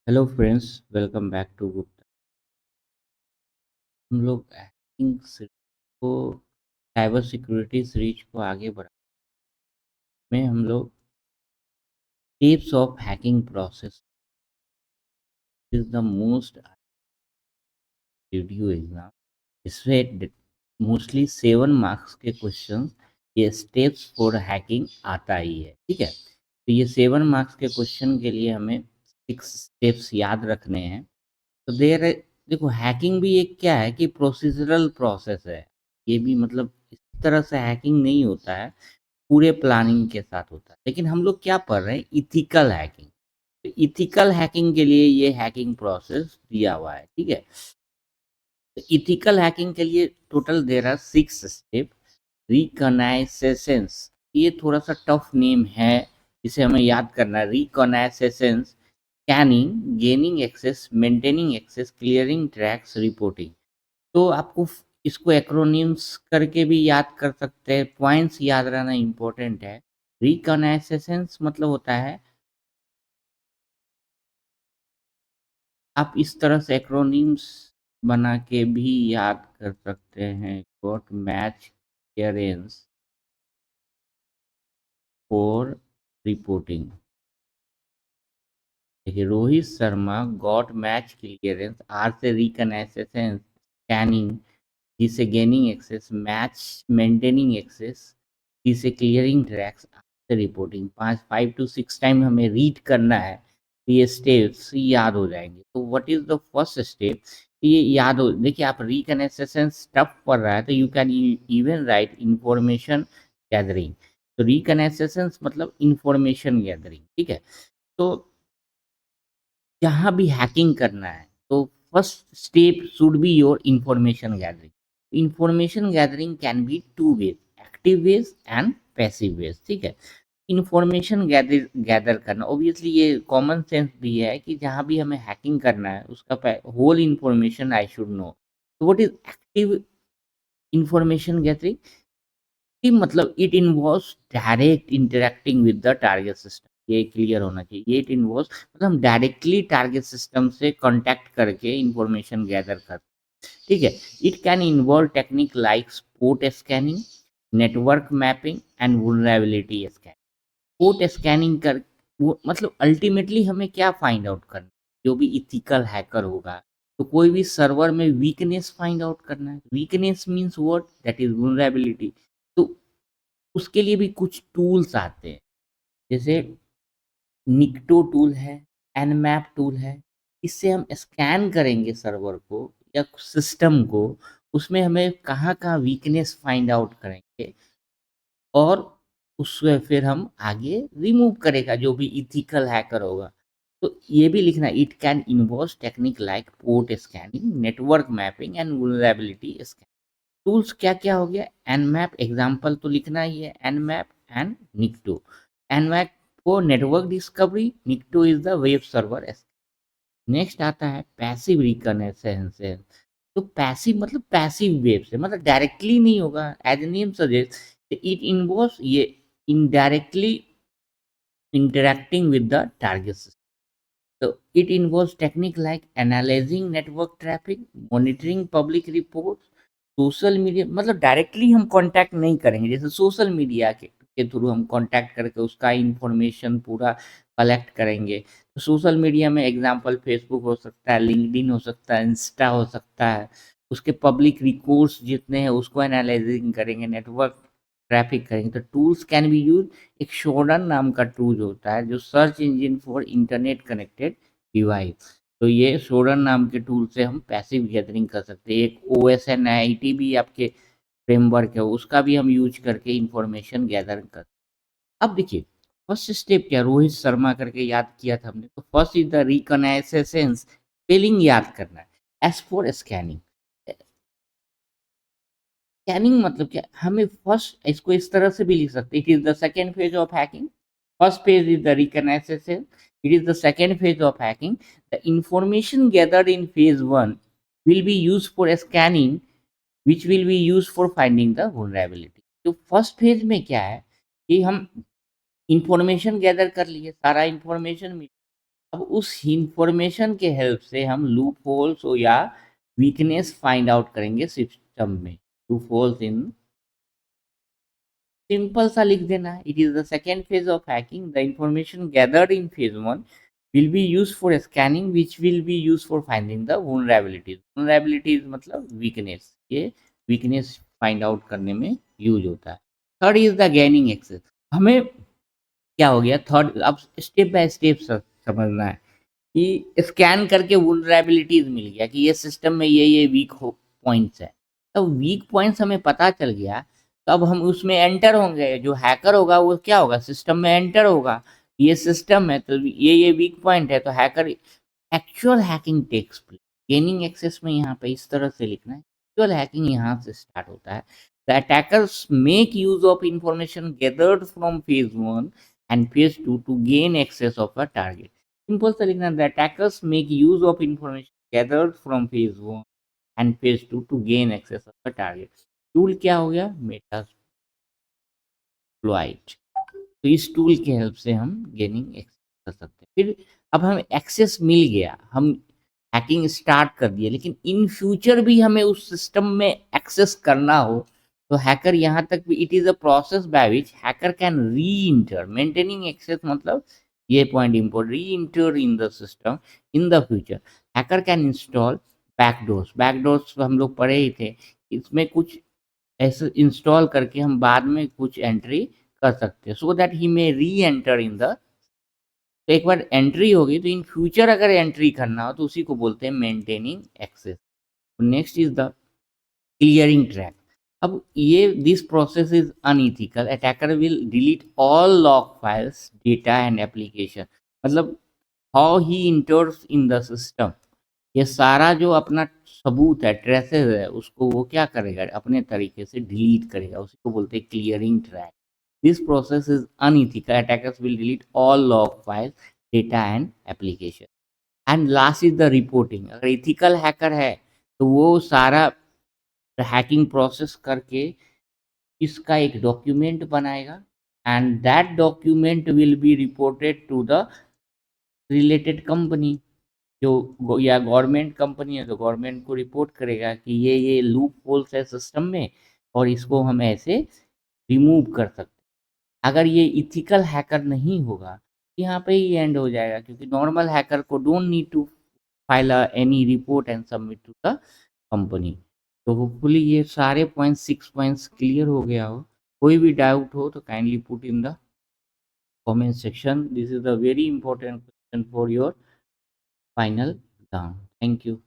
Hello friends, welcome back to Gupta. हम लोग hacking को साइबर सिक्योरिटी सीरीज को आगे बढ़ाने में हम लोग tips of hacking process is the most video exam. इसमें मोस्टली 7 मार्क्स के क्वेश्चन ये स्टेप्स फॉर हैकिंग आता ही है। ठीक है, तो ये 7 मार्क्स के क्वेश्चन के लिए हमें 6 स्टेप्स याद रखने हैं। तो देखो, हैकिंग भी एक क्या है कि प्रोसीजरल प्रोसेस है। ये भी मतलब इस तरह से हैकिंग नहीं होता है, पूरे प्लानिंग के साथ होता है। लेकिन हम लोग क्या पढ़ रहे हैं, इथिकल हैकिंग। तो इथिकल हैकिंग के लिए ये हैकिंग प्रोसेस दिया हुआ है। ठीक है, तो इथिकल हैकिंग के लिए टोटल देर आर 6 स्टेप। रिकॉग्नाइजेशंस, ये थोड़ा सा टफ नेम है, इसे हमें याद करना है। Recognisations, scanning, gaining access, maintaining access, clearing tracks, reporting. तो आपको इसको एक्रोनिम्स करके भी याद कर सकते हैं, पॉइंट्स याद रहना इम्पोर्टेंट है। रिकॉग्नाइजेशंस मतलब होता है, आप इस तरह से एक्रोनिम्स बना के भी याद कर सकते हैं। Got match clearance for reporting. देखिए, Rohit Sharma got match clearance, R से रिकॉग्नाइजेशन, स्कैनिंग, जी से gaining access, match maintaining access, C से क्लियरिंग ट्रैक्स, आर से रिपोर्टिंग। 5 to 6 टाइम हमें रीड करना है, तो ये स्टेप्स याद हो जाएंगे। तो what is the first step, ये याद हो। देखिए, आप रिकनेक्शन टफ पढ़ रहा है तो you can even write information gathering. तो रिकनेक्शन मतलब इंफॉर्मेशन गैदरिंग। ठीक है, तो जहाँ भी हैकिंग करना है तो first step should be your information gathering. Information gathering can be two ways, active ways and passive ways. ठीक है, इंफॉर्मेशन गैदर गैदर करना, ऑब्वियसली ये कॉमन सेंस भी है कि जहाँ भी हमें हैकिंग करना है उसका whole information I should know. तो what is active information gathering? मतलब it involves direct interacting with the target system. ये क्लियर होना चाहिए। ये इट इन्वॉल्व्स मतलब हम डायरेक्टली टारगेट सिस्टम से कांटेक्ट करके इंफॉर्मेशन गैदर करते हैं। ठीक है, it can involve technique like port scanning, network mapping and vulnerability scanning. Port scanning कर वो मतलब अल्टीमेटली हमें क्या फाइंड आउट करना है? जो भी इथिकल हैकर होगा तो कोई भी सर्वर में वीकनेस फाइंड आउट करना है। Weakness means what, that is vulnerability. तो उसके लिए भी कुछ टूल्स आते हैं, जैसे निक्टो टूल है, एनमैप टूल है। इससे हम स्कैन करेंगे सर्वर को या सिस्टम को, उसमें हमें कहाँ कहाँ वीकनेस फाइंड आउट करेंगे और उससे फिर हम आगे रिमूव करेगा जो भी इथिकल हैकर होगा। तो ये भी लिखना, it can involve technique like port scanning, network mapping and vulnerability scanning. Tools क्या क्या हो गया, एनमैप एग्जांपल तो लिखना ही है, Nmap and Nikto. Nmap for network discovery, Nikto is the web server. Next आता है पैसिव रिकनेक्शन। तो पैसिव मतलब पैसिव वेब से, मतलब डायरेक्टली नहीं होगा, as name suggest it involves ये indirectly interacting with the target system. So it involves technique like analyzing network traffic, monitoring public reports, social media मतलब डायरेक्टली हम contact नहीं करेंगे, जैसे सोशल मीडिया के थ्रू हम कांटेक्ट करके उसका इंफॉर्मेशन पूरा कलेक्ट करेंगे। तो सोशल मीडिया में एग्जांपल फेसबुक हो सकता है, लिंक्डइन हो सकता है, इंस्टा हो सकता है। उसके पब्लिक रिकॉर्ड्स जितने हैं उसको एनालाइजिंग करेंगे, नेटवर्क ट्रैफिक करेंगे। तो टूल्स कैन बी यूज, एक शोडन नाम का टूल होता है जो search engine for internet connected device. तो ये शोडन नाम के टूल से हम पैसिव गैदरिंग कर सकते हैं। एक OSNIT भी आपके फ्रेमवर्क है, उसका भी हम यूज करके इंफॉर्मेशन गैदर कर। अब देखिए, फर्स्ट स्टेप क्या, रोहित शर्मा करके याद किया था हमने। तो first is the recognization, spelling याद करना है। S for scanning. स्कैनिंग मतलब क्या, हमें फर्स्ट इसको इस तरह से भी लिख सकते हैं, it is the second phase of hacking. First phase is the recognization, it is the second phase of hacking. The information gathered in phase one will be used for scanning, which will be used for finding the vulnerability। तो first phase में क्या है कि हम information gather कर लिए, सारा information मिल, अब उस इंफॉर्मेशन के हेल्प से हम लूप होल्स या वीकनेस फाइंड आउट करेंगे सिस्टम में। लूप होल्स इन सिंपल सा लिख देना, it is the second phase of hacking. The information gathered in phase one will be used for scanning, which will be used for finding the vulnerabilities। vulnerabilities मतलब weakness, ये weakness find out करने में use होता है। Third is the gaining access. हमें क्या हो गया, थर्ड अब स्टेप बाय स्टेप समझना है कि स्कैन करके वुलनरेबिलिटीज मिल गया कि ये सिस्टम में ये वीक पॉइंट्स है। तो वीक पॉइंट्स हमें पता चल गया, तो अब हम उसमें एंटर होंगे। जो हैकर होगा वो क्या होगा, सिस्टम में एंटर होगा, ये सिस्टम है तो ये वीक पॉइंट है, तो hacker actual hacking takes place. Gaining access में यहाँ पे इस तरह से लिखना है, एक्चुअल हैकिंग यहाँ से स्टार्ट होता है। The attackers make use of information gathered from phase one and phase two to gain access of a target. Simple सा लिखना, the attackers make use of information gathered from phase one and phase two to gain access of a target. Tool क्या हो गया, Metasploit. तो इस tool के help से हम गेनिंग एक्सेस कर सकते हैं। फिर अब हमें एक्सेस मिल गया, हम हैकिंग स्टार्ट कर दिया, लेकिन इन फ्यूचर भी हमें उस सिस्टम में एक्सेस करना हो तो हैकर यहाँ तक भी, it is a process by which hacker can reenter. Maintaining access मतलब ये point import, reenter in the system in the future. Hacker can install backdoors. Backdoors हम लोग पढ़े ही थे, इसमें कुछ ऐसे इंस्टॉल करके हम बाद में कुछ एंट्री कर सकते हैं, सो दैट ही मे री एंटर इन द। तो एक बार एंट्री होगी तो इन फ्यूचर अगर एंट्री करना हो तो उसी को बोलते हैं maintaining access. Next is the clearing track. अब ये this process is unethical. Attacker will delete all log files, data and application. मतलब how he enters in the system, ये सारा जो अपना सबूत है, ट्रेसेस है, उसको वो क्या करेगा, अपने तरीके से डिलीट करेगा, उसी को बोलते हैं clearing track. This process is unethical. Attackers will delete all log file, data and application. And last is the reporting. अगर इथिकल हैकर है तो वो सारा हैकिंग प्रोसेस करके इसका एक डॉक्यूमेंट बनाएगा, and that document will be reported to the related company. जो या गवर्नमेंट कंपनी है तो गवर्नमेंट को रिपोर्ट करेगा कि ये लूप होल्स है सिस्टम में और इसको हम ऐसे रिमूव कर सकते हैं। अगर ये इथिकल हैकर नहीं होगा, यहाँ पे ही एंड हो जाएगा, क्योंकि नॉर्मल हैकर को don't need to file any report and submit to the company. तो होपफुली ये सारे पॉइंट्स 6 पॉइंट्स क्लियर हो गया हो। कोई भी डाउट हो तो kindly put in the comment section. This is a very important question for your final exam. Thank you.